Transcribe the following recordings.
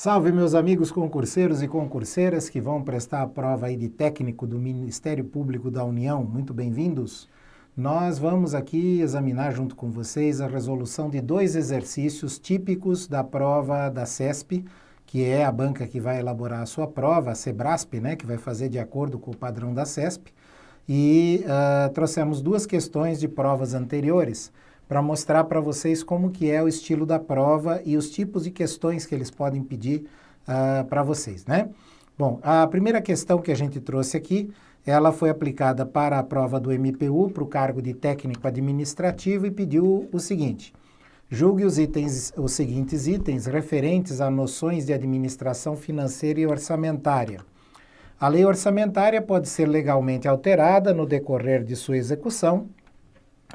Salve meus amigos concurseiros e concurseiras que vão prestar a prova aí de técnico do Ministério Público da União, muito bem-vindos. Nós vamos aqui examinar junto com vocês a resolução de dois exercícios típicos da prova da CESP, que é a banca que vai elaborar a sua prova, a Sebrasp, né, que vai fazer de acordo com o padrão da CESP, e trouxemos duas questões de provas anteriores, para mostrar para vocês como que é o estilo da prova e os tipos de questões que eles podem pedir para vocês, né? Bom, a primeira questão que a gente trouxe aqui, ela foi aplicada para a prova do MPU, para o cargo de técnico administrativo e pediu o seguinte: julgue os seguintes itens referentes a noções de administração financeira e orçamentária. A lei orçamentária pode ser legalmente alterada no decorrer de sua execução,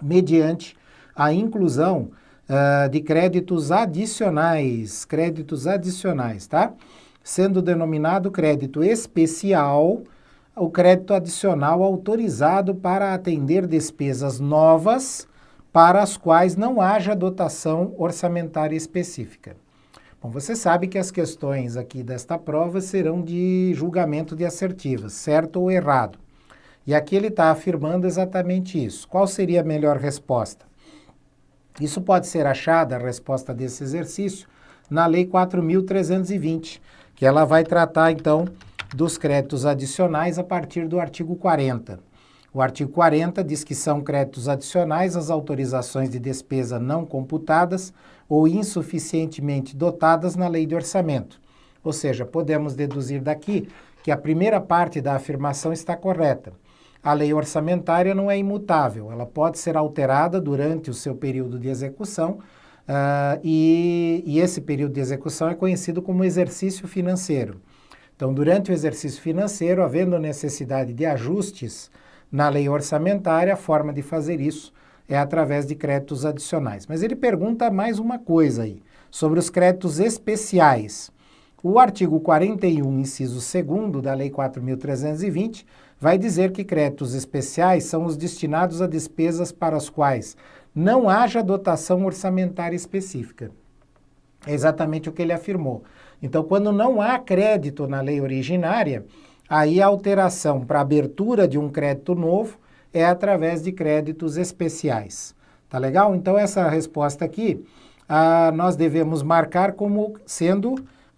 mediante a inclusão de créditos adicionais, tá? Sendo denominado crédito especial, o crédito adicional autorizado para atender despesas novas para as quais não haja dotação orçamentária específica. Bom, você sabe que as questões aqui desta prova serão de julgamento de assertivas, certo ou errado. E aqui ele está afirmando exatamente isso. Qual seria a melhor resposta? Isso pode ser achada, a resposta desse exercício, na Lei 4.320, que ela vai tratar, então, dos créditos adicionais a partir do artigo 40. O artigo 40 diz que são créditos adicionais as autorizações de despesa não computadas ou insuficientemente dotadas na Lei de Orçamento. Ou seja, podemos deduzir daqui que a primeira parte da afirmação está correta. A lei orçamentária não é imutável, ela pode ser alterada durante o seu período de execução e esse período de execução é conhecido como exercício financeiro. Então, durante o exercício financeiro, havendo necessidade de ajustes na lei orçamentária, a forma de fazer isso é através de créditos adicionais. Mas ele pergunta mais uma coisa aí, sobre os créditos especiais. O artigo 41, inciso 2º da Lei 4.320, vai dizer que créditos especiais são os destinados a despesas para as quais não haja dotação orçamentária específica. É exatamente o que ele afirmou. Então, quando não há crédito na lei originária, aí a alteração para abertura de um crédito novo é através de créditos especiais. Tá legal? Então, essa resposta aqui, nós devemos marcar como sendo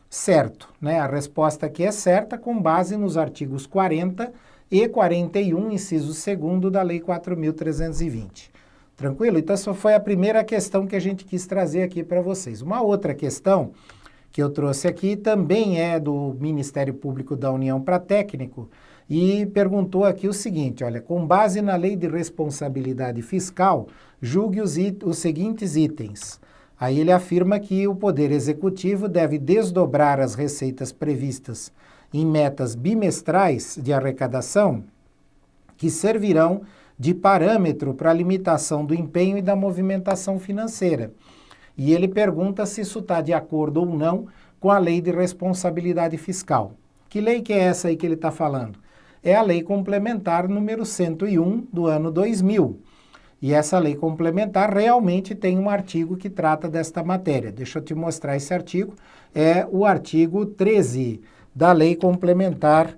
certo, né? A resposta aqui é certa com base nos artigos 40 e 41, inciso 2º da Lei 4.320. Tranquilo? Então, essa foi a primeira questão que a gente quis trazer aqui para vocês. Uma outra questão que eu trouxe aqui também é do Ministério Público da União para técnico e perguntou aqui o seguinte, olha, com base na Lei de Responsabilidade Fiscal, julgue os seguintes itens. Aí ele afirma que o Poder Executivo deve desdobrar as receitas previstas em metas bimestrais de arrecadação que servirão de parâmetro para a limitação do empenho e da movimentação financeira. E ele pergunta se isso está de acordo ou não com a Lei de Responsabilidade Fiscal. Que lei que é essa aí que ele está falando? É a Lei Complementar número 101 do ano 2000. E essa lei complementar realmente tem um artigo que trata desta matéria. Deixa eu te mostrar esse artigo. É o artigo 13 da Lei Complementar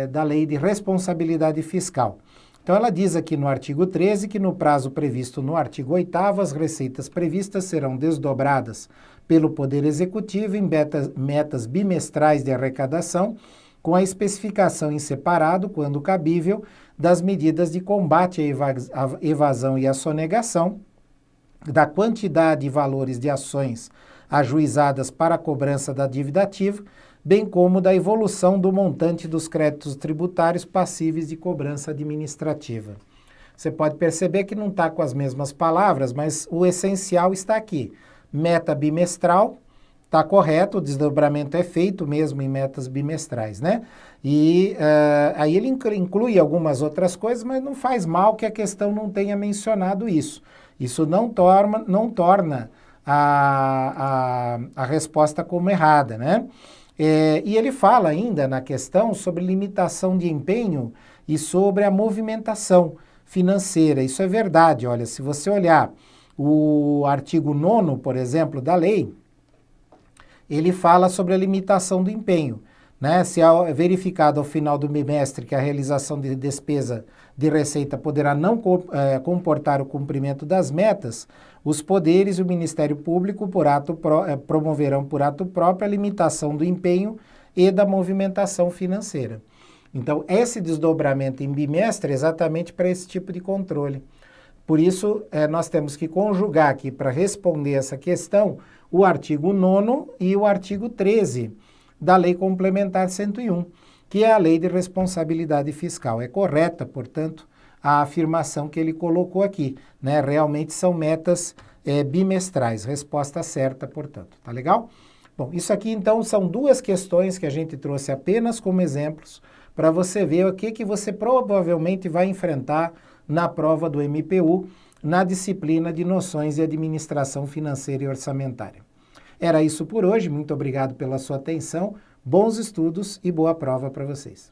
da Lei de Responsabilidade Fiscal. Então, ela diz aqui no artigo 13 que no prazo previsto no artigo 8º, as receitas previstas serão desdobradas pelo Poder Executivo em metas bimestrais de arrecadação, com a especificação em separado, quando cabível, das medidas de combate à evasão e à sonegação, da quantidade e valores de ações ajuizadas para a cobrança da dívida ativa, bem como da evolução do montante dos créditos tributários passíveis de cobrança administrativa. Você pode perceber que não está com as mesmas palavras, mas o essencial está aqui. Meta bimestral, está correto, o desdobramento é feito mesmo em metas bimestrais, né? E aí ele inclui algumas outras coisas, mas não faz mal que a questão não tenha mencionado isso. Isso não torna a resposta como errada, né? E ele fala ainda na questão sobre limitação de empenho e sobre a movimentação financeira. Isso é verdade, olha, se você olhar o artigo 9º, por exemplo, da lei, ele fala sobre a limitação do empenho, né? Se é verificado ao final do bimestre que a realização de despesa de receita poderá não comportar o cumprimento das metas, os poderes e o Ministério Público promoverão por ato próprio a limitação do empenho e da movimentação financeira. Então, esse desdobramento em bimestre é exatamente para esse tipo de controle. Por isso, nós temos que conjugar aqui, para responder essa questão, o artigo 9º e o artigo 13 da Lei Complementar 101, que é a Lei de Responsabilidade Fiscal. É correta, portanto, a afirmação que ele colocou aqui, né? Realmente são metas bimestrais. Resposta certa, portanto. Tá legal? Bom, isso aqui, então, são duas questões que a gente trouxe apenas como exemplos para você ver o que você provavelmente vai enfrentar na prova do MPU, na disciplina de Noções de Administração Financeira e Orçamentária. Era isso por hoje, muito obrigado pela sua atenção, bons estudos e boa prova para vocês.